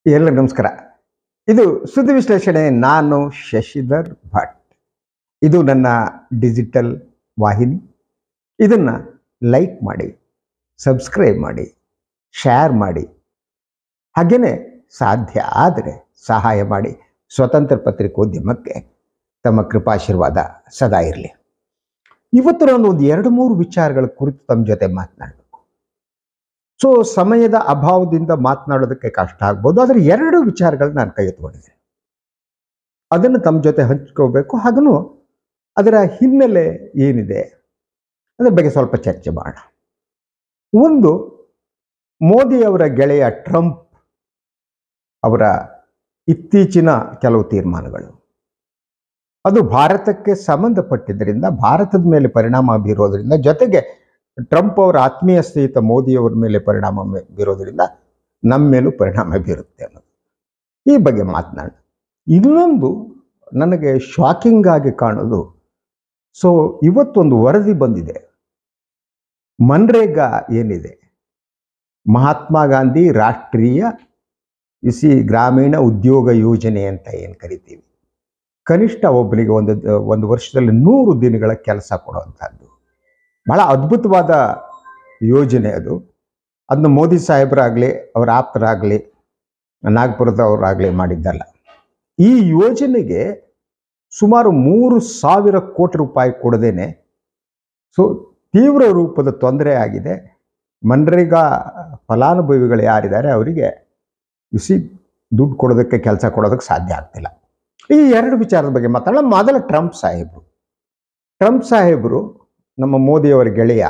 ಎಲ್ಲರಿಗೂ ನಮಸ್ಕಾರ. ಇದು ಸುದ್ದಿ ವಿಶ್ಲೇಷಣೆ. ನಾನು ಶಶಿಧರ್ ಭಟ್. ಇದು ನನ್ನ ಡಿಜಿಟಲ್ ವಾಹಿನಿ. ಇದನ್ನು ಲೈಕ್ ಮಾಡಿ, ಸಬ್ಸ್ಕ್ರೈಬ್ ಮಾಡಿ, ಶೇರ್ ಮಾಡಿ, ಹಾಗೆಯೇ ಸಾಧ್ಯ ಆದರೆ ಸಹಾಯ ಮಾಡಿ. ಸ್ವತಂತ್ರ ಪತ್ರಿಕೋದ್ಯಮಕ್ಕೆ ತಮ್ಮ ಕೃಪಾಶೀರ್ವಾದ ಸದಾ ಇರಲಿ. ಇವತ್ತು ನಾನು ಒಂದು 2-3 ವಿಚಾರಗಳ ಕುರಿತು ತಮ್ಮ ಜೊತೆ ಮಾತನಾಡಬೇಕು. ಸೊ ಸಮಯದ ಅಭಾವದಿಂದ ಮಾತನಾಡೋದಕ್ಕೆ ಕಷ್ಟ ಆಗ್ಬೋದು, ಆದರೆ 2 ವಿಚಾರಗಳನ್ನ ನಾನು ಕೈ ಎತ್ಕೊಂಡಿದ್ದೇನೆ. ಅದನ್ನು ತಮ್ಮ ಜೊತೆ ಹಂಚ್ಕೋಬೇಕು. ಹಾಗೂ ಅದರ ಹಿನ್ನೆಲೆ ಏನಿದೆ ಅದರ ಬಗ್ಗೆ ಸ್ವಲ್ಪ ಚರ್ಚೆ ಮಾಡೋಣ. ಒಂದು, ಮೋದಿಯವರ ಗೆಳೆಯ ಟ್ರಂಪ್ ಅವರ ಇತ್ತೀಚಿನ ಕೆಲವು ತೀರ್ಮಾನಗಳು, ಅದು ಭಾರತಕ್ಕೆ ಸಂಬಂಧಪಟ್ಟಿದ್ದರಿಂದ, ಭಾರತದ ಮೇಲೆ ಪರಿಣಾಮ ಬೀರೋದ್ರಿಂದ, ಜೊತೆಗೆ ಟ್ರಂಪ್ ಅವರ ಆತ್ಮೀಯ ಸ್ನೇಹಿತ ಮೋದಿಯವರ ಮೇಲೆ ಪರಿಣಾಮ ಬೀರೋದ್ರಿಂದ ನಮ್ಮ ಮೇಲೂ ಪರಿಣಾಮ ಬೀರುತ್ತೆ ಅನ್ನೋದು, ಈ ಬಗ್ಗೆ ಮಾತನಾಡೋಣ. ಇನ್ನೊಂದು ನನಗೆ ಶಾಕಿಂಗ್ ಆಗಿ ಕಾಣೋದು, ಸೊ ಇವತ್ತೊಂದು ವರದಿ ಬಂದಿದೆ. ಮನ್ರೇಗಾ ಏನಿದೆ, ಮಹಾತ್ಮ ಗಾಂಧಿ ರಾಷ್ಟ್ರೀಯ ಗ್ರಾಮೀಣ ಉದ್ಯೋಗ ಯೋಜನೆ ಅಂತ ಏನು ಕರಿತೀವಿ, ಕನಿಷ್ಠ ಒಬ್ಬರಿಗೆ ಒಂದು ವರ್ಷದಲ್ಲಿ 100 ದಿನಗಳ ಕೆಲಸ ಕೊಡುವಂಥದ್ದು ಬಹಳ ಅದ್ಭುತವಾದ ಯೋಜನೆ ಅದು. ಅದನ್ನು ಮೋದಿ ಸಾಹೇಬರಾಗಲಿ, ಅವರ ಆಪ್ತರಾಗಲಿ, ನಾಗಪುರದವರಾಗಲಿ ಮಾಡಿದ್ದಲ್ಲ. ಈ ಯೋಜನೆಗೆ ಸುಮಾರು 3,000 ಕೋಟಿ ರೂಪಾಯಿ ಕೊಡದೇನೆ ಸೊ ತೀವ್ರ ರೂಪದ ತೊಂದರೆ ಆಗಿದೆ. ಮನ್ರೇಗಾ ಫಲಾನುಭವಿಗಳು ಯಾರಿದ್ದಾರೆ ಅವರಿಗೆ ದುಡ್ಡು ಕೊಡೋದಕ್ಕೆ, ಕೆಲಸ ಕೊಡೋದಕ್ಕೆ ಸಾಧ್ಯ ಆಗ್ತಿಲ್ಲ. ಈ 2 ವಿಚಾರದ ಬಗ್ಗೆ ಮಾತಾಡೋಣ. ಮೊದಲ ಟ್ರಂಪ್ ಸಾಹೇಬರು ನಮ್ಮ ಮೋದಿಯವರ ಗೆಳೆಯ,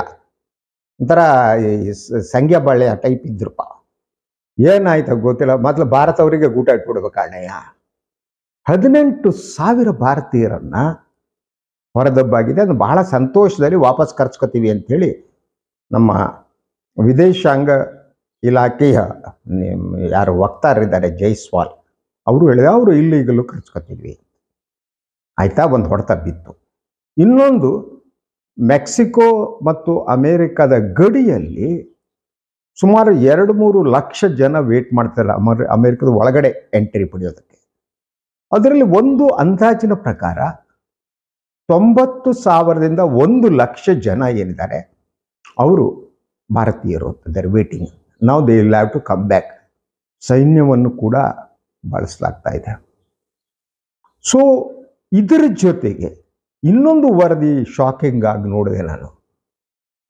ಒಂಥರ ಸಂಖ್ಯಾ ಬಾಳೆಯ ಟೈಪ್ ಇದ್ರಪ್ಪ. ಏನಾಯ್ತು ಗೊತ್ತಿಲ್ಲ. ಮೊದಲು ಭಾರತ ಅವರಿಗೆ ಗೂಟ ಇಟ್ಬಿಡ್ಬೇಕು ಅಣ್ಣಯ್ಯ. 18,000 ಭಾರತೀಯರನ್ನ ಹೊರದಬ್ಬಾಗಿದೆ. ಅದು ಬಹಳ ಸಂತೋಷದಲ್ಲಿ ವಾಪಸ್ ಕರ್ಸ್ಕೊತೀವಿ ಅಂಥೇಳಿ ನಮ್ಮ ವಿದೇಶಾಂಗ ಇಲಾಖೆಯ ಯಾರು ವಕ್ತಾರರಿದ್ದಾರೆ, ಜೈಸ್ವಾಲ್, ಅವರು ಹೇಳಿದ, ಅವರು ಇಲ್ಲಿಗಲೂ ಕರ್ಸ್ಕೊತೀವಿ. ಆಯ್ತಾ, ಒಂದು ಹೊಡೆತ ಬಿತ್ತು. ಇನ್ನೊಂದು, ಮೆಕ್ಸಿಕೋ ಮತ್ತು ಅಮೇರಿಕಾದ ಗಡಿಯಲ್ಲಿ ಸುಮಾರು 2-3 ಲಕ್ಷ ಜನ ವೇಟ್ ಮಾಡ್ತಾರೆ ಅಮೇರಿಕದ ಒಳಗಡೆ ಎಂಟ್ರಿ ಪಡೆಯೋದಕ್ಕೆ. ಅದರಲ್ಲಿ ಒಂದು ಅಂದಾಜಿನ ಪ್ರಕಾರ 90,000ದಿಂದ 1 ಲಕ್ಷ ಜನ ಏನಿದ್ದಾರೆ ಅವರು ಭಾರತೀಯರು ಅಂತಿದ್ದಾರೆ, ವೇಟಿಂಗ್. ನಾವು they will have to come back. ಸೈನ್ಯವನ್ನು ಕೂಡ ಬಳಸಲಾಗ್ತಾ ಇದೆ. ಸೊ ಇದರ ಜೊತೆಗೆ ಇನ್ನೊಂದು ವರದಿ ಶಾಕಿಂಗ್ ಆಗಿ ನೋಡಿದೆ ನಾನು.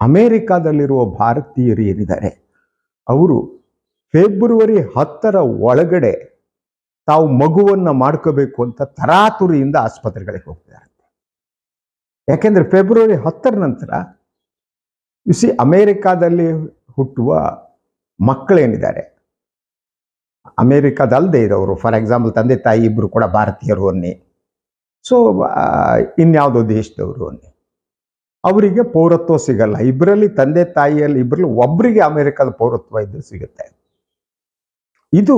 ಅಮೇರಿಕಾದಲ್ಲಿರುವ ಭಾರತೀಯರು ಏನಿದ್ದಾರೆ ಅವರು ಫೆಬ್ರವರಿ 10ರ ಒಳಗಡೆ ತಾವು ಮಗುವನ್ನು ಮಾಡ್ಕೋಬೇಕು ಅಂತ ತರಾತುರಿಯಿಂದ ಆಸ್ಪತ್ರೆಗಳಿಗೆ ಹೋಗ್ತಿದ್ದಾರೆ. ಯಾಕೆಂದರೆ ಫೆಬ್ರವರಿ 10ರ ನಂತರ ಅಮೇರಿಕಾದಲ್ಲಿ ಹುಟ್ಟುವ ಮಕ್ಕಳೇನಿದ್ದಾರೆ, ಅಮೇರಿಕಾದಲ್ಲದೆ ಇರೋರು, ಫಾರ್ ಎಕ್ಸಾಂಪಲ್ ತಂದೆ ತಾಯಿ ಇಬ್ಬರು ಕೂಡ ಭಾರತೀಯರು ಅನ್ನಿ, ಸೊ ಇನ್ಯಾವುದೋ ದೇಶದವರು ಅನ್ನಿ, ಅವರಿಗೆ ಪೌರತ್ವ ಸಿಗಲ್ಲ. ಇಬ್ಬರಲ್ಲಿ, ತಂದೆ ತಾಯಿಯಲ್ಲಿ ಇಬ್ಬರಲ್ಲಿ ಒಬ್ಬರಿಗೆ ಅಮೇರಿಕಾದ ಪೌರತ್ವ ಇದ್ದು ಸಿಗುತ್ತೆ. ಇದು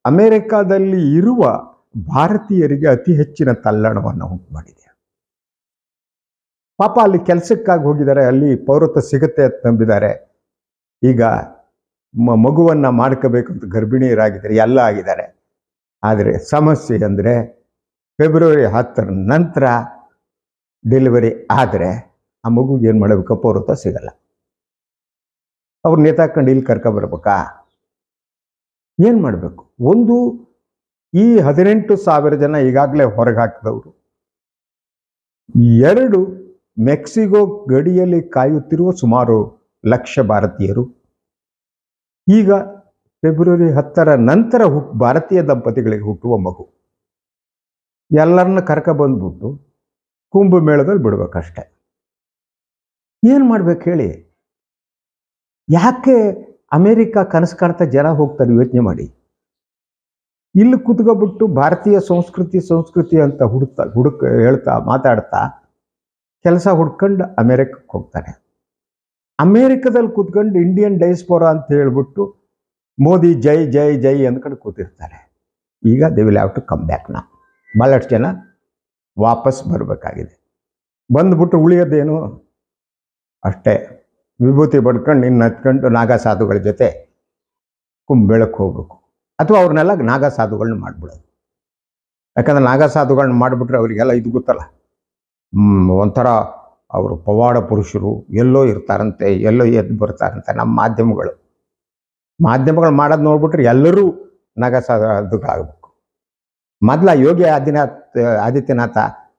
ಅಮೇರಿಕಾದಲ್ಲಿ ಇರುವ ಭಾರತೀಯರಿಗೆ ಅತಿ ಹೆಚ್ಚಿನ ತಲ್ಲಣವನ್ನು ಉಂಟು ಮಾಡಿದೆ. ಪಾಪ ಅಲ್ಲಿ ಕೆಲಸಕ್ಕಾಗಿ ಹೋಗಿದ್ದಾರೆ, ಅಲ್ಲಿ ಪೌರತ್ವ ಸಿಗುತ್ತೆ ಅಂತ ನಂಬಿದ್ದಾರೆ. ಈಗ ಮಗುವನ್ನು ಮಾಡ್ಕೋಬೇಕಂತ ಗರ್ಭಿಣಿಯರಾಗಿದ್ದಾರೆ, ಎಲ್ಲ ಆಗಿದ್ದಾರೆ. ಆದರೆ ಸಮಸ್ಯೆ ಅಂದರೆ ಫೆಬ್ರವರಿ 10ರ ನಂತರ ಡೆಲಿವರಿ ಆದರೆ ಆ ಮಗುಗೆ ಏನು ಮಾಡಬೇಕು, ಪೌರತ್ವ ಸಿಗಲ್ಲ. ಅವ್ರು ನೇತಾಕೊಂಡು ಇಲ್ಲಿ ಕರ್ಕೊಬರ್ಬೇಕಾ? ಏನು ಮಾಡಬೇಕು? ಒಂದು, ಈ 18,000 ಜನ ಈಗಾಗಲೇ ಹೊರಗೆ ಹಾಕಿದವರು. 2, ಮೆಕ್ಸಿಕೋ ಗಡಿಯಲ್ಲಿ ಕಾಯುತ್ತಿರುವ ಸುಮಾರು 1 ಲಕ್ಷ ಭಾರತೀಯರು. ಈಗ ಫೆಬ್ರವರಿ 10ರ ನಂತರ ಭಾರತೀಯ ದಂಪತಿಗಳಿಗೆ ಹುಟ್ಟುವ ಮಗು. ಎಲ್ಲರನ್ನ ಕರ್ಕೊಬಂದ್ಬಿಟ್ಟು ಕುಂಭಮೇಳದಲ್ಲಿ ಬಿಡ್ಬೇಕಷ್ಟೆ. ಏನು ಮಾಡ್ಬೇಕು ಹೇಳಿ? ಯಾಕೆ ಅಮೇರಿಕಾ ಕನಸು ಕಾಣ್ತಾ ಜನ ಹೋಗ್ತಾರೆ? ಯೋಚನೆ ಮಾಡಿ. ಇಲ್ಲಿ ಕೂತ್ಕೊಬಿಟ್ಟು ಭಾರತೀಯ ಸಂಸ್ಕೃತಿ ಅಂತ ಹೇಳ್ತಾ ಮಾತಾಡ್ತಾ ಕೆಲಸ ಹುಡ್ಕೊಂಡು ಅಮೇರಿಕಕ್ಕೆ ಹೋಗ್ತಾರೆ. ಅಮೇರಿಕದಲ್ಲಿ ಕೂತ್ಕೊಂಡು ಇಂಡಿಯನ್ ಡೈಸ್ಪೋರಾ ಅಂತ ಹೇಳ್ಬಿಟ್ಟು ಮೋದಿ ಜೈ ಜೈ ಜೈ ಅಂದ್ಕೊಂಡು ಕೂತಿರ್ತಾರೆ. ಈಗ they will have to come back. ನಾ ಭಾಳಷ್ಟು ಜನ ವಾಪಸ್ ಬರಬೇಕಾಗಿದೆ. ಬಂದ್ಬಿಟ್ಟು ಉಳಿಯೋದೇನು ಅಷ್ಟೇ, ವಿಭೂತಿ ಬಡ್ಕೊಂಡು ಇನ್ನು ಹತ್ಕೊಂಡು ನಾಗಾ ಸಾಧುಗಳ ಜೊತೆ ಕುಂಭಮೇಳಕ್ಕೆ ಹೋಗ್ಬೇಕು. ಅಥವಾ ಅವ್ರನ್ನೆಲ್ಲ ನಾಗಾ ಸಾಧುಗಳನ್ನ ಮಾಡಿಬಿಡೋದು. ಯಾಕಂದ್ರೆ ನಾಗಾ ಸಾಧುಗಳನ್ನ ಮಾಡಿಬಿಟ್ರೆ ಅವರಿಗೆಲ್ಲ ಇದು ಗೊತ್ತಲ್ಲ, ಒಂಥರ ಅವರು ಪವಾಡ ಪುರುಷರು, ಎಲ್ಲೋ ಇರ್ತಾರಂತೆ, ಎಲ್ಲೋ ಎದ್ದು ಬರ್ತಾರಂತೆ. ನಮ್ಮ ಮಾಧ್ಯಮಗಳು ಮಾಡೋದು ನೋಡ್ಬಿಟ್ರೆ ಎಲ್ಲರೂ ನಾಗಾ ಸಾಧುಗಳಾಗಬೇಕು. ಮೊದಲ ಯೋಗಿ ಆದಿತ್ಯನಾಥ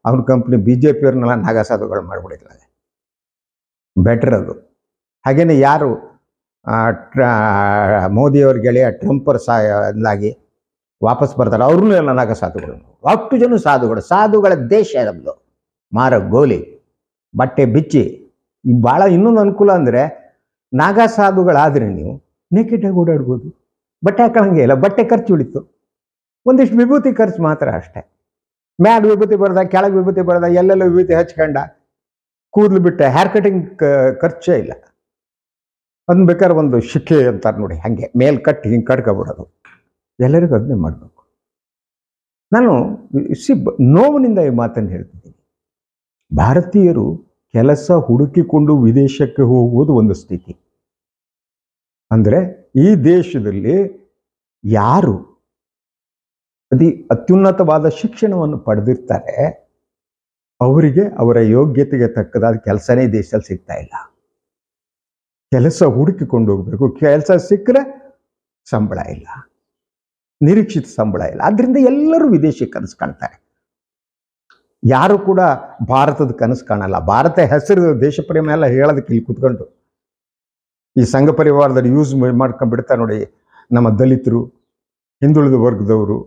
ಅವ್ರ ಕಂಪ್ನಿ BJP ಅವ್ರನ್ನೆಲ್ಲ ನಾಗಾ ಸಾಧುಗಳು ಮಾಡಿಬಿಡಿದ್ದಾರೆ. ಬೆಟರ್ ಅದು. ಹಾಗೇನೆ ಯಾರು ಮೋದಿಯವ್ರ ಗೆಳೆಯ ಟ್ರಂಪರ್ ಸಾಗಿ ವಾಪಸ್ ಬರ್ತಾರೆ, ಅವ್ರನ್ನೂ ಎಲ್ಲ ನಾಗಾ ಸಾಧುಗಳು. ಅಷ್ಟು ಜನ ಸಾಧುಗಳ ದೇಶ ನಮ್ಮದು. ಮಾರ ಗೋಲಿ ಬಟ್ಟೆ ಬಿಚ್ಚಿ ಭಾಳ ಇನ್ನೊಂದು ಅನುಕೂಲ ಅಂದರೆ ನಾಗಾ ಸಾಧುಗಳಾದರೆ ನೀವು ನೇಕೆಟಾಗಿ ಓಡಾಡ್ಬೋದು. ಬಟ್ಟೆ ಹಾಕೊಳ್ಳಂಗೆ ಇಲ್ಲ, ಬಟ್ಟೆ ಖರ್ಚು ಉಳಿತು. ಒಂದಿಷ್ಟು ವಿಭೂತಿ ಖರ್ಚು ಮಾತ್ರ ಅಷ್ಟೇ. ಮ್ಯಾಲ ವಿಭೂತಿ ಬರ್ದ, ಕೆಳಗೆ ವಿಭೂತಿ ಬರ್ದ, ಎಲ್ಲೆಲ್ಲ ವಿಭೂತಿ ಹಚ್ಕೊಂಡ, ಕೂದಲು ಬಿಟ್ಟೆ, ಹೇರ್ ಕಟಿಂಗ್ ಖರ್ಚೇ ಇಲ್ಲ. ಅದನ್ನ ಬೇಕಾದ್ರೆ ಒಂದು ಶಿಖೆ ಅಂತಾರೆ ನೋಡಿ, ಹಾಗೆ ಮೇಲ್ ಕಟ್ಟಿ ಹಿಂಗೆ ಕಟ್ಕೊಬಿಡೋದು. ಎಲ್ಲರಿಗೂ ಅದನ್ನೇ ಮಾಡಬೇಕು. ನಾನು ನೋವಿನಿಂದ ಈ ಮಾತನ್ನು ಹೇಳ್ತಿದ್ದೀನಿ. ಭಾರತೀಯರು ಕೆಲಸ ಹುಡುಕಿಕೊಂಡು ವಿದೇಶಕ್ಕೆ ಹೋಗುವುದು ಒಂದು ಸ್ಥಿತಿ. ಅಂದರೆ ಈ ದೇಶದಲ್ಲಿ ಯಾರು ಅತ್ಯುನ್ನತವಾದ ಶಿಕ್ಷಣವನ್ನು ಪಡೆದಿರ್ತಾರೆ ಅವರಿಗೆ ಅವರ ಯೋಗ್ಯತೆಗೆ ತಕ್ಕದಾದ ಕೆಲಸನೇ ದೇಶದಲ್ಲಿ ಸಿಗ್ತಾ ಇಲ್ಲ. ಕೆಲಸ ಹುಡುಕಿಕೊಂಡು ಹೋಗಬೇಕು. ಕೆಲಸ ಸಿಕ್ಕರೆ ಸಂಬಳ ಇಲ್ಲ, ನಿರೀಕ್ಷಿತ ಸಂಬಳ ಇಲ್ಲ. ಆದ್ದರಿಂದ ಎಲ್ಲರೂ ವಿದೇಶಿ ಕನಸು ಕಾಣ್ತಾರೆ. ಯಾರು ಕೂಡ ಭಾರತದ ಕನಸು ಕಾಣಲ್ಲ. ಭಾರತ ಹೆಸರು ದೇಶ ಪ್ರೇಮ ಎಲ್ಲ ಹೇಳೋದಕ್ಕೆ ಇಲ್ಲಿ ಕೂತ್ಕೊಂಡು ಈ ಸಂಘ ಪರಿವಾರದಲ್ಲಿ ಯೂಸ್ ಮಾಡ್ಕೊಂಡ್ಬಿಡ್ತಾರೆ ನೋಡಿ. ನಮ್ಮ ದಲಿತರು, ಹಿಂದುಳಿದ ವರ್ಗದವರು,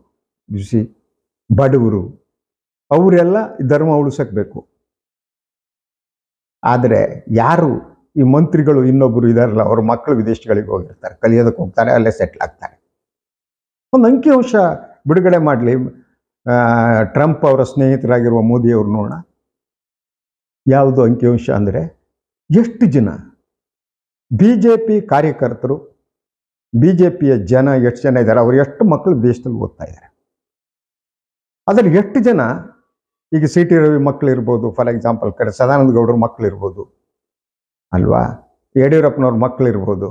ಬಡವರು, ಅವರೆಲ್ಲ ಧರ್ಮ ಉಳಿಸಬೇಕು. ಆದರೆ ಯಾರು ಈ ಮಂತ್ರಿಗಳು ಇನ್ನೊಬ್ಬರು ಇದಾರಲ್ಲ, ಅವ್ರ ಮಕ್ಕಳು ವಿದೇಶಗಳಿಗೆ ಹೋಗಿರ್ತಾರೆ, ಕಲಿಯೋದಕ್ಕೆ ಹೋಗ್ತಾರೆ, ಅಲ್ಲೇ ಸೆಟ್ಲ್ ಆಗ್ತಾರೆ. ಒಂದು ಅಂಕಿಅಂಶ ಬಿಡುಗಡೆ ಮಾಡಲಿ. ಟ್ರಂಪ್ ಅವರ ಸ್ನೇಹಿತರಾಗಿರುವ ಮೋದಿಯವರು ನೋಡೋಣ. ಯಾವುದು ಅಂಕಿಅಂಶ ಅಂದರೆ ಎಷ್ಟು ಜನ BJP ಕಾರ್ಯಕರ್ತರು, BJPಯ ಜನ ಎಷ್ಟು ಜನ ಇದ್ದಾರೆ, ಅವರು ಎಷ್ಟು ಮಕ್ಕಳು ದೇಶದಲ್ಲಿ ಓದ್ತಾ ಇದ್ದಾರೆ. ಅದರಲ್ಲಿ ಎಷ್ಟು ಜನ ಈಗ CT ರವಿ ಮಕ್ಕಳು ಇರ್ಬೋದು, ಫಾರ್ ಎಕ್ಸಾಂಪಲ್ ಸದಾನಂದ ಗೌಡರ ಮಕ್ಕಳು ಇರ್ಬೋದು ಅಲ್ವಾ, ಯಡಿಯೂರಪ್ಪನವ್ರ ಮಕ್ಕಳು ಇರ್ಬೋದು.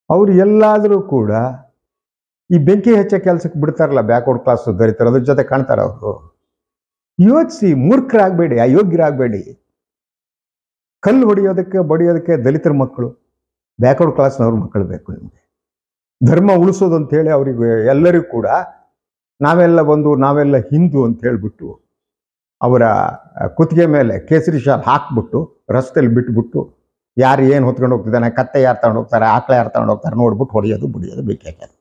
ಅವರು ಎಲ್ಲಾದರೂ ಕೂಡ ಈ ಬೆಂಕಿ ಹೆಚ್ಚ ಕೆಲಸಕ್ಕೆ ಬಿಡ್ತಾರಲ್ಲ, ಬ್ಯಾಕ್ವರ್ಡ್ ಕ್ಲಾಸ್ ದಲಿತರು, ಅದ್ರ ಜೊತೆ ಕಾಣ್ತಾರೆ. ಅವರು ಯೋಚಿಸಿ, ಮೂರ್ಖರಾಗಬೇಡಿ, ಅಯೋಗ್ಯರಾಗಬೇಡಿ. ಕಲ್ಲು ಬಡಿಯೋದಕ್ಕೆ ದಲಿತರ ಮಕ್ಕಳು, ಬ್ಯಾಕ್ವರ್ಡ್ ಕ್ಲಾಸ್ನವ್ರ ಮಕ್ಕಳು ಬೇಕು ನಿಮಗೆ. ಧರ್ಮ ಉಳಿಸೋದು ಅಂತೇಳಿ ಅವರಿಗೆ ಎಲ್ಲರಿಗೂ ಕೂಡ ನಾವೆಲ್ಲ ಹಿಂದೂ ಅಂತ ಹೇಳ್ಬಿಟ್ಟು ಅವರ ಕುತ್ತಿಗೆ ಮೇಲೆ ಕೇಸರಿ ಶಾಲ್ ಹಾಕ್ಬಿಟ್ಟು ರಸ್ತೆಯಲ್ಲಿ ಬಿಟ್ಬಿಟ್ಟು ಯಾರು ಏನು ಹೊತ್ಕೊಂಡು ಹೋಗ್ತಿದ್ದಾನೆ, ಕತ್ತೆ ಯಾರು ತಗೊಂಡು ಹೋಗ್ತಾರೆ, ಆಕಳ ಯಾರು ತಗೊಂಡು ಹೋಗ್ತಾರೆ ನೋಡ್ಬಿಟ್ಟು ಹೊಡೆಯೋದು ಬಿಡಿಯೋದು ಬೇಕಾಗ್ಯದ.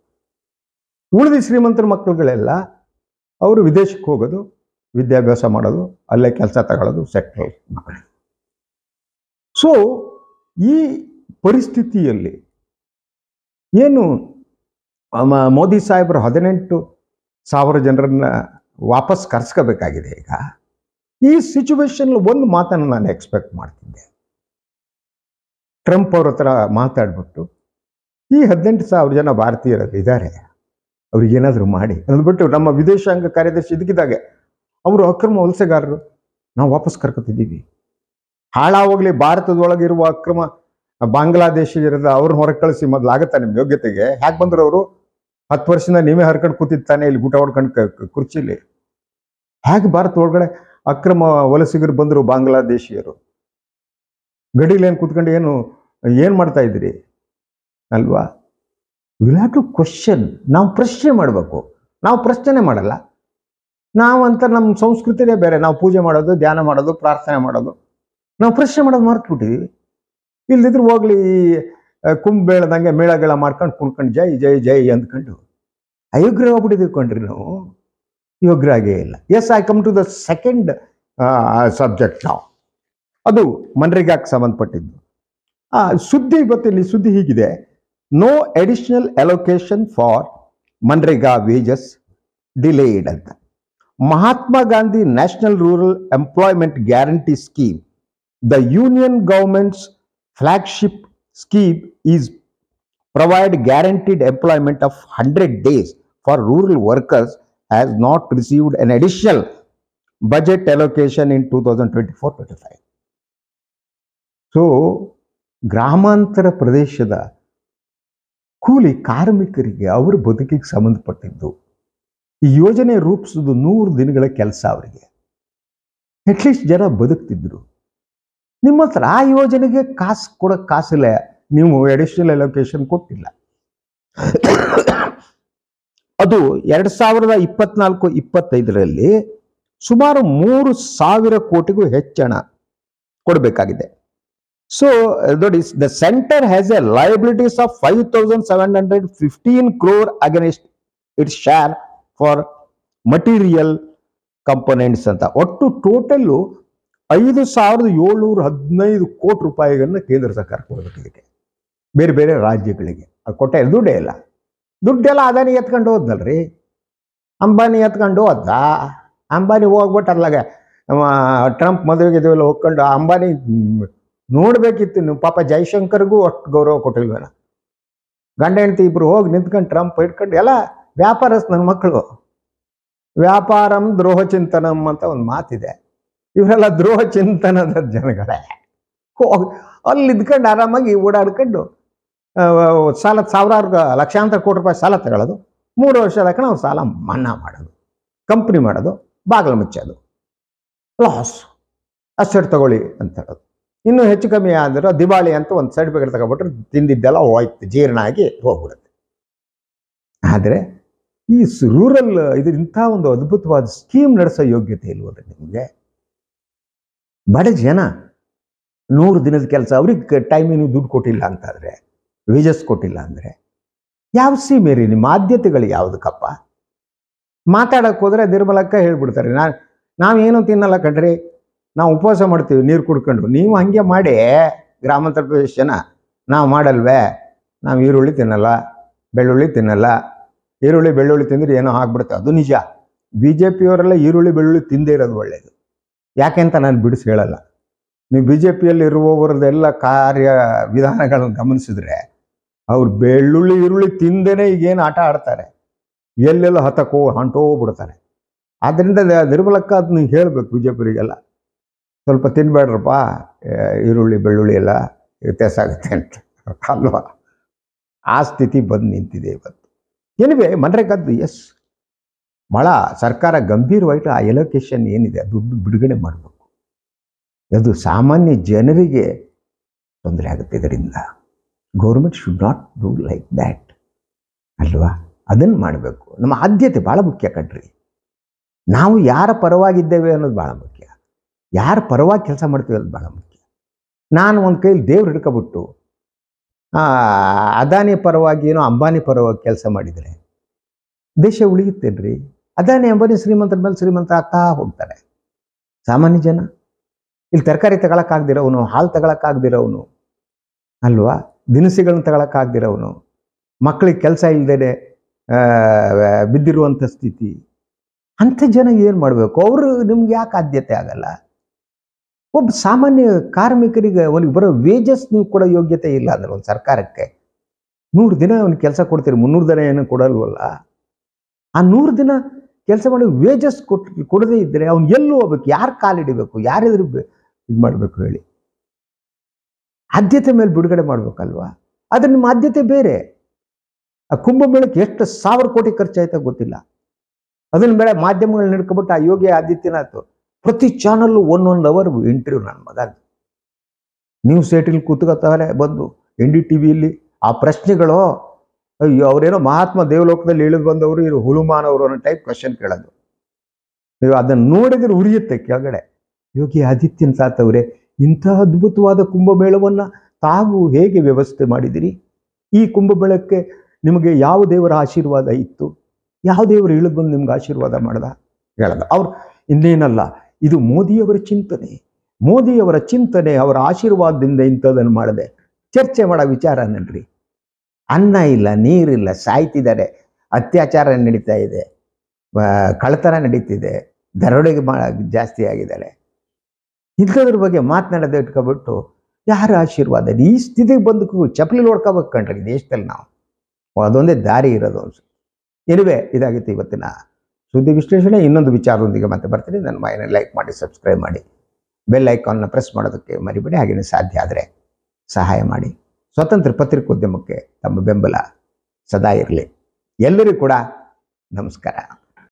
ಉಳಿದ ಶ್ರೀಮಂತರ ಮಕ್ಕಳುಗಳೆಲ್ಲ ಅವರು ವಿದೇಶಕ್ಕೆ ಹೋಗೋದು, ವಿದ್ಯಾಭ್ಯಾಸ ಮಾಡೋದು, ಅಲ್ಲೇ ಕೆಲಸ ತಗೊಳ್ಳೋದು, ಸೆಟ್ಲ್ ಮಾಡೋದು. ಸೊ ಈ ಪರಿಸ್ಥಿತಿಯಲ್ಲಿ ಏನು ಮೋದಿ ಸಾಹೇಬರು 18,000 ಜನರನ್ನ ವಾಪಸ್ ಕರೆಸ್ಕೋಬೇಕಾಗಿದೆ. ಈಗ ಈ ಸಿಚುವೇಶನ್ ಒಂದು ಮಾತನ್ನು ನಾನು ಎಕ್ಸ್ಪೆಕ್ಟ್ ಮಾಡ್ತಿದ್ದೆ. ಟ್ರಂಪ್ ಅವ್ರ ಹತ್ರ ಮಾತಾಡ್ಬಿಟ್ಟು ಈ 18,000 ಜನ ಭಾರತೀಯರಲ್ಲಿ ಇದ್ದಾರೆ, ಅವ್ರಿಗೇನಾದರೂ ಮಾಡಿ ಅಂದ್ಬಿಟ್ಟು ನಮ್ಮ ವಿದೇಶಾಂಗ ಕಾರ್ಯದರ್ಶಿ ಇದಕ್ಕಿದ್ದಾಗೆ ಅವರು ಅಕ್ರಮ ವಲಸೆಗಾರರು, ನಾವು ವಾಪಸ್ ಕರ್ಕೊತಿದ್ದೀವಿ. ಹಾಳಾಗೋಗ್ಲಿ, ಭಾರತದೊಳಗಿರುವ ಅಕ್ರಮ ಬಾಂಗ್ಲಾದೇಶಿಗಿರೋದು ಅವ್ರನ್ನ ಹೊರಗೆ ಕಳಿಸಿ. ಮೊದಲು ಆಗುತ್ತಾ ನಿಮ್ಮ ಯೋಗ್ಯತೆಗೆ? ಹ್ಯಾಕೆ ಬಂದರು ಅವರು? 10 ವರ್ಷದಿಂದ ನೀವೇ ಹರ್ಕೊಂಡು ಕೂತಿತ್ತಾನೆ ಇಲ್ಲಿ ಊಟ ಹೊಡ್ಕೊಂಡು ಕುರ್ಚಿಲಿ. ಹೇಗೆ ಭಾರತ ಒಳಗಡೆ ಅಕ್ರಮ ವಲಸಿಗರು ಬಂದರು? ಬಾಂಗ್ಲಾದೇಶಿಯರು ಗಡಿಲೇನು ಕೂತ್ಕೊಂಡು ಏನು ಮಾಡ್ತಾ ಇದ್ರಿ ಅಲ್ವಾ? Will have to question. ನಾವು ಪ್ರಶ್ನೆ ಮಾಡಬೇಕು. ನಾವು ಪ್ರಶ್ನೆ ಮಾಡಲ್ಲ. ನಾವಂತ ನಮ್ಮ ಸಂಸ್ಕೃತಿನೇ ಬೇರೆ. ನಾವು ಪೂಜೆ ಮಾಡೋದು, ಧ್ಯಾನ ಮಾಡೋದು, ಪ್ರಾರ್ಥನೆ ಮಾಡೋದು, ನಾವು ಪ್ರಶ್ನೆ ಮಾಡೋದು ಮರ್ತ್ಬಿಟ್ಟಿದ್ದೀವಿ. ಇಲ್ದಿದ್ರು ಹೋಗ್ಲಿ ಕುಂಭಮೇಳದಂಗೆ ಮೇಳಗಳ ಮಾಡ್ಕೊಂಡು ಕುಣ್ಕೊಂಡು ಜೈ ಜೈ ಜೈ ಅಂದ್ಕೊಂಡು ಅಯೋಗ್ಯ ಹೋಗ್ಬಿಟ್ಟಿದ್ಕೊಂಡ್ರಿ ನಾವು. ಯೋಗ್ಯರಾಗೇ ಇಲ್ಲ. Yes, I come to the second subject. ನಾವು ಅದು ಮನ್ರೇಗಾಕ್ಕೆ ಸಂಬಂಧಪಟ್ಟಿದ್ದು ಸುದ್ದಿ. ಇವತ್ತಿಲ್ಲಿ ಸುದ್ದಿ ಹೀಗಿದೆ: no additional allocation for MNREGA wages delayed ಅಂತ. Mahatma Gandhi National Rural Employment Guarantee Scheme, the union government's flagship scheme, is provide guaranteed employment of 100 days for rural workers, has not received an additional budget allocation in 2024-25. So ಗ್ರಾಮಾಂತರ ಪ್ರದೇಶದ ಕೂಲಿ ಕಾರ್ಮಿಕರಿಗೆ ಅವ್ರ ಬದುಕಿಗೆ ಸಂಬಂಧಪಟ್ಟಿದ್ದು ಈ ಯೋಜನೆ ರೂಪಿಸೋದು 100 ದಿನಗಳ ಕೆಲಸ ಅವರಿಗೆ. ಅಟ್ಲೀಸ್ಟ್ ಜನ ಬದುಕ್ತಿದ್ರು. ನಿಮ್ಮ ಹತ್ರ ಆ ಯೋಜನೆಗೆ ಕೊಡೋಕ್ಕೆ ಕಾಸಿಲ್ಲ, ನೀವು ಅಡಿಷನಲ್ ಅಲೋಕೇಶನ್ ಕೊಟ್ಟಿಲ್ಲ. ಅದು 2024-25ರಲ್ಲಿ ಸುಮಾರು 3,000 ಕೋಟಿಗೂ ಹೆಚ್ಚು ಹಣ ಕೊಡಬೇಕಾಗಿದೆ. So the centre has a liabilities of 5,715 crore against its share for material components ಅಂತ. ಒಟ್ಟು ಟೋಟಲ್ಲು 5,715 ಕೋಟಿ ರೂಪಾಯಿಗಳನ್ನ ಕೇಂದ್ರ ಸರ್ಕಾರ ಕೊಡಬೇಕು ಇದಕ್ಕೆ, ಬೇರೆ ಬೇರೆ ರಾಜ್ಯಗಳಿಗೆ. ಅದು ಕೊಟ್ಟೆ ದುಡ್ಡೇ ಇಲ್ಲ. ದುಡ್ಡೆಲ್ಲ ಅದಾನಿ ಎತ್ಕೊಂಡು ಹೋದ್ನಲ್ರಿ, ಅಂಬಾನಿ ಎತ್ಕೊಂಡು ಹೋದ. ಅಂಬಾನಿ ಹೋಗ್ಬಿಟ್ಟು ಅದ್ಲಾಗ ಟ್ರಂಪ್ ಮದುವೆಗೆ ಇದೆಲ್ಲ ಹೋಗ್ಕೊಂಡು ಅಂಬಾನಿ ನೋಡ್ಬೇಕಿತ್ತು ನೀವು. ಪಾಪ ಜೈಶಂಕರ್ಗೂ ಅಷ್ಟು ಗೌರವ ಕೊಟ್ಟಿಲ್ವೇನ. ಗಂಡ ಹೆಂಡತಿ ಇಬ್ರು ಹೋಗಿ ನಿಂತ್ಕೊಂಡು ಟ್ರಂಪ್ ಇಟ್ಕೊಂಡು ಎಲ್ಲ ವ್ಯಾಪಾರಸ್ ನನ್ನ ಮಕ್ಕಳು. ವ್ಯಾಪಾರಂ ದ್ರೋಹ ಚಿಂತನಂ ಅಂತ ಒಂದು ಮಾತಿದೆ. ಇವರೆಲ್ಲ ದ್ರೋಹ ಚಿಂತನದ ಜನಗಳೇ. ಹೋಗಿ ಅಲ್ಲಿ ಇದ್ಕೊಂಡು ಆರಾಮಾಗಿ ಓಡಾಡ್ಕೊಂಡು ಸಾಲ ಸಾವಿರಾರು ಲಕ್ಷಾಂತರ ಕೋಟಿ ರೂಪಾಯಿ ಸಾಲ ತಗೊಳ್ಳೋದು, 3 ವರ್ಷದ ನಾವು ಸಾಲ ಮನ್ನಾ ಮಾಡೋದು, ಕಂಪ್ನಿ ಮಾಡೋದು, ಬಾಗಿಲು ಮುಚ್ಚೋದು, ಲಾಸ್, ಅಷ್ಟು ತಗೊಳ್ಳಿ ಅಂತ ಹೇಳೋದು. ಇನ್ನೂ ಹೆಚ್ಚು ಕಮ್ಮಿ ಆದರೂ ದಿವಾಳಿ ಅಂತ ಒಂದು ಸರ್ಟಿಫಿಕೇಟ್ ತಗೊಬಿಟ್ರೆ ತಿಂದಿದ್ದೆಲ್ಲ ಹೋಯ್ತು, ಜೀರ್ಣ ಆಗಿ ಹೋಗ್ಬಿಡುತ್ತೆ. ಆದರೆ ಈ ರೂರಲ್ ಇಂಥ ಒಂದು ಅದ್ಭುತವಾದ ಸ್ಕೀಮ್ ನಡೆಸೋ ಯೋಗ್ಯತೆ ಇಲ್ವಲ್ಲ ನಿಮಗೆ? ಬಡ ಜನ 100 ದಿನದ ಕೆಲಸ, ಅವ್ರಿಗೆ ಟೈಮಿನ ದುಡ್ಡು ಕೊಟ್ಟಿಲ್ಲ ಅಂತಾದರೆ, ವೇಜಸ್ ಕೊಟ್ಟಿಲ್ಲ ಅಂದರೆ ಯಾವ ಸೀಮೇರಿ ನಿಮ್ಮ ಆದ್ಯತೆಗಳು ಯಾವುದಕ್ಕಪ್ಪ? ಮಾತಾಡೋಕ್ಕೆ ಹೋದರೆ ನಿರ್ಮಲಕ್ಕ ಹೇಳ್ಬಿಡ್ತಾರೆ, ನಾವೇನು ತಿನ್ನಲ್ಲ ಕಣ್ರಿ, ನಾವು ಉಪವಾಸ ಮಾಡ್ತೀವಿ ನೀರು ಕುಡ್ಕೊಂಡು. ನೀವು ಹಾಗೆ ಮಾಡಿ ಗ್ರಾಮಾಂತರ ಪ್ರದೇಶ ಜನ, ನಾವು ಮಾಡಲ್ವೇ? ನಾವು ಈರುಳ್ಳಿ ತಿನ್ನಲ್ಲ, ಬೆಳ್ಳುಳ್ಳಿ ತಿನ್ನಲ್ಲ. ಈರುಳ್ಳಿ ಬೆಳ್ಳುಳ್ಳಿ ತಿಂದರೆ ಏನೋ ಆಗ್ಬಿಡುತ್ತೆ, ಅದು ನಿಜ. BJPಯವರೆಲ್ಲ ಈರುಳ್ಳಿ ಬೆಳ್ಳುಳ್ಳಿ ತಿಂದೇ ಇರೋದು ಒಳ್ಳೆಯದು. ಯಾಕೆ ಅಂತ ನಾನು ಬಿಡಿಸಿ ಹೇಳಲ್ಲ. ನೀವು BJPಯಲ್ಲಿ ಇರುವವರದೆಲ್ಲ ಕಾರ್ಯ ವಿಧಾನಗಳನ್ನು ಗಮನಿಸಿದ್ರೆ ಅವ್ರು ಬೆಳ್ಳುಳ್ಳಿ ಈರುಳ್ಳಿ ತಿಂದೇನೆ ಈಗೇನು ಆಟ ಆಡ್ತಾರೆ, ಎಲ್ಲೆಲ್ಲ ಹೊಂಟೋಗ್ಬಿಡ್ತಾರೆ. ಆದ್ದರಿಂದ ನಿರ್ಮಲಕ್ಕ ಅದನ್ನ ಹೇಳಬೇಕು BJPಯವರಿಗೆಲ್ಲ, ಸ್ವಲ್ಪ ತಿನ್ಬೇಡ್ರಪ್ಪ ಈರುಳ್ಳಿ ಬೆಳ್ಳುಳ್ಳಿ ಎಲ್ಲ ವ್ಯತ್ಯಾಸ ಆಗುತ್ತೆ ಅಂತ ಅಲ್ವಾ? ಆ ಸ್ಥಿತಿ ಬಂದು ನಿಂತಿದೆ ಇವತ್ತು. ಏನಿವೆ ಮನ್ರೇಗಾದ್ದು ಎಸ್ ಭಾಳ ಸರ್ಕಾರ ಗಂಭೀರವಾಗಿ ಆ ಎಲೋಕೇಶನ್ ಏನಿದೆ ದುಡ್ಡು ಬಿಡುಗಡೆ ಮಾಡಬೇಕು. ಅದು ಸಾಮಾನ್ಯ ಜನರಿಗೆ ತೊಂದರೆ ಆಗುತ್ತೆ. ಇದರಿಂದ government should not do like that ಅಲ್ವಾ? ಅದನ್ನು ಮಾಡಬೇಕು. ನಮ್ಮ ಆದ್ಯತೆ ಭಾಳ ಮುಖ್ಯ ಕಣ್ರಿ. ನಾವು ಯಾರ ಪರವಾಗಿದ್ದೇವೆ ಅನ್ನೋದು ಭಾಳ ಮುಖ್ಯ, ಯಾರ ಪರವಾಗಿ ಕೆಲಸ ಮಾಡ್ತೀವಿ ಅನ್ನೋದು ಭಾಳ ಮುಖ್ಯ. ನಾನು ಒಂದು ಕೈಲಿ ದೇವ್ರು ಹಿಡ್ಕೊಬಿಟ್ಟು ಅದಾನಿ ಪರವಾಗಿ ಏನೋ ಅಂಬಾನಿ ಪರವಾಗಿ ಕೆಲಸ ಮಾಡಿದರೆ ದೇಶ ಉಳಿಯುತ್ತೇನ್ರಿ? ಅದಾನಿ ಅಂಬಾನಿ ಶ್ರೀಮಂತರ ಮೇಲೆ ಶ್ರೀಮಂತ ಆಗ್ತಾ ಹೋಗ್ತಾರೆ. ಸಾಮಾನ್ಯ ಜನ ಇಲ್ಲಿ ತರಕಾರಿ ತಗೊಳಕ್ಕಾಗ್ದಿರೋವನು, ಹಾಲು ತಗೊಳಕ್ಕಾಗ್ದಿರೋವನು ಅಲ್ವಾ, ದಿನಸಿಗಳನ್ನ ತಗೊಳಕ್ಕಾಗ್ದಿರೋವನು, ಮಕ್ಕಳಿಗೆ ಕೆಲಸ ಇಲ್ಲದೇ ಬಿದ್ದಿರುವಂಥ ಸ್ಥಿತಿ, ಅಂಥ ಜನ ಏನು ಮಾಡಬೇಕು? ಅವರು ನಿಮ್ಗೆ ಯಾಕೆ ಆದ್ಯತೆ ಆಗಲ್ಲ? ಒಬ್ಬ ಸಾಮಾನ್ಯ ಕಾರ್ಮಿಕರಿಗೆ ಅವನಿಗೆ ಬರೋ ವೇಜಸ್ ನೀವು ಕೊಡೋ ಯೋಗ್ಯತೆ ಇಲ್ಲ ಅಂದ್ರೆ ಒಂದು ಸರ್ಕಾರಕ್ಕೆ 100 ದಿನ ಅವನಿಗೆ ಕೆಲಸ ಕೊಡ್ತೀರಿ, 300 ದಿನ ಏನು ಕೊಡಲ್ವಲ್ಲ. ಆ 100 ದಿನ ಕೆಲಸ ಮಾಡಿ ವೇಜಸ್ ಕೊಡದೇ ಇದ್ದರೆ ಅವ್ನು ಎಲ್ಲೂ ಹೋಗ್ಬೇಕು, ಯಾರು ಕಾಲಿಡಿಬೇಕು, ಯಾರಿದ್ರು ಇದು ಮಾಡಬೇಕು ಹೇಳಿ? ಆದ್ಯತೆ ಮೇಲೆ ಬಿಡುಗಡೆ ಮಾಡ್ಬೇಕಲ್ವಾ? ಆದರೆ ನಿಮ್ಮ ಆದ್ಯತೆ ಬೇರೆ. ಆ ಕುಂಭಮೇಳಕ್ಕೆ ಎಷ್ಟು 1,000 ಕೋಟಿ ಖರ್ಚಾಯ್ತಾ ಗೊತ್ತಿಲ್ಲ. ಅದನ್ನ ಬೇಡ ಮಾಧ್ಯಮಗಳನ್ನ ಹಿಡ್ಕೊಬಿಟ್ಟು ಆ ಯೋಗಿ ಆದಿತ್ಯನಾಥ್ ಪ್ರತಿ ಚಾನಲ್ಲು 1 ಅವರ್ ಇಂಟರ್ವ್ಯೂ. ನನ್ನ ಮಗ ನ್ಯೂಸ್ 18 ಕೂತ್ಕೋತಾರೆ ಬಂದು NDTVಯಲ್ಲಿ ಆ ಪ್ರಶ್ನೆಗಳು, ಅಯ್ಯೋ ಅವರೇನೋ ಮಹಾತ್ಮ ದೇವಲೋಕದಲ್ಲಿ ಇಳಿದು ಬಂದವರು, ಇವರು ಹುಳುಮಾನವರು ಅನ್ನೋ ಟೈಪ್ ಕ್ವಶನ್ ಕೇಳೋದು. ನೀವು ಅದನ್ನು ನೋಡಿದ್ರೆ ಉರಿಯುತ್ತೆ ಕೆಳಗಡೆ. ಯೋಗಿ ಆದಿತ್ಯನಾಥ್ ಅವರೇ, ಇಂಥ ಅದ್ಭುತವಾದ ಕುಂಭಮೇಳವನ್ನು ತಾವು ಹೇಗೆ ವ್ಯವಸ್ಥೆ ಮಾಡಿದಿರಿ? ಈ ಕುಂಭಮೇಳಕ್ಕೆ ನಿಮಗೆ ಯಾವ ದೇವರ ಆಶೀರ್ವಾದ ಇತ್ತು? ಯಾವ ದೇವರು ಇಳಿದು ಬಂದು ನಿಮ್ಗೆ ಆಶೀರ್ವಾದ ಮಾಡ್ದ? ಹೇಳದ ಅವ್ರು ಇನ್ನೇನಲ್ಲ, ಇದು ಮೋದಿಯವರ ಚಿಂತನೆ, ಮೋದಿಯವರ ಚಿಂತನೆ, ಅವರ ಆಶೀರ್ವಾದದಿಂದ ಇಂಥದನ್ನು ಮಾಡದೆ. ಚರ್ಚೆ ಮಾಡೋ ವಿಚಾರ ನನ್ರಿ. ಅನ್ನ ಇಲ್ಲ, ನೀರಿಲ್ಲ, ಸಾಯ್ತಿದ್ದಾರೆ, ಅತ್ಯಾಚಾರ ನಡೀತಾ ಇದೆ, ಕಳ್ಳತನ ನಡೀತಿದೆ, ದರೋಡೆಗೆ ಜಾಸ್ತಿ ಆಗಿದ್ದಾರೆ. ಇಂಥದ್ರ ಬಗ್ಗೆ ಮಾತನಾಡೋದು ಇಟ್ಕೊಬಿಟ್ಟು ಯಾರ ಆಶೀರ್ವಾದ? ಈ ಸ್ಥಿತಿಗೆ ಬಂದಕ್ಕೂ ಚಪ್ಪಲಿ ಹೊಡ್ಕೋಬೇಕು ಕಣ್ರಿ ದೇಶದಲ್ಲಿ ನಾವು. ಅದೊಂದೇ ದಾರಿ ಇರೋದು ಅನ್ಸುತ್ತೆ. ಎನಿವೆ, ಇದಾಗಿತ್ತು ಇವತ್ತಿನ ಸುದ್ದಿ ವಿಶ್ಲೇಷಣೆ. ಇನ್ನೊಂದು ವಿಚಾರದೊಂದಿಗೆ ಮತ್ತೆ ಬರ್ತೀನಿ. ನನ್ನ ಮೈನ ಲೈಕ್ ಮಾಡಿ, ಸಬ್ಸ್ಕ್ರೈಬ್ ಮಾಡಿ, ಬೆಲ್ ಐಕಾನ್ನ ಪ್ರೆಸ್ ಮಾಡೋದಕ್ಕೆ ಮರಿಬೇಡಿ. ಹಾಗೆಯೇ ಸಾಧ್ಯ ಆದರೆ ಸಹಾಯ ಮಾಡಿ. ಸ್ವತಂತ್ರ ಪತ್ರಿಕೋದ್ಯಮಕ್ಕೆ ತಮ್ಮ ಬೆಂಬಲ ಸದಾ ಇರಲಿ. ಎಲ್ಲರಿಗೂ ಕೂಡ ನಮಸ್ಕಾರ.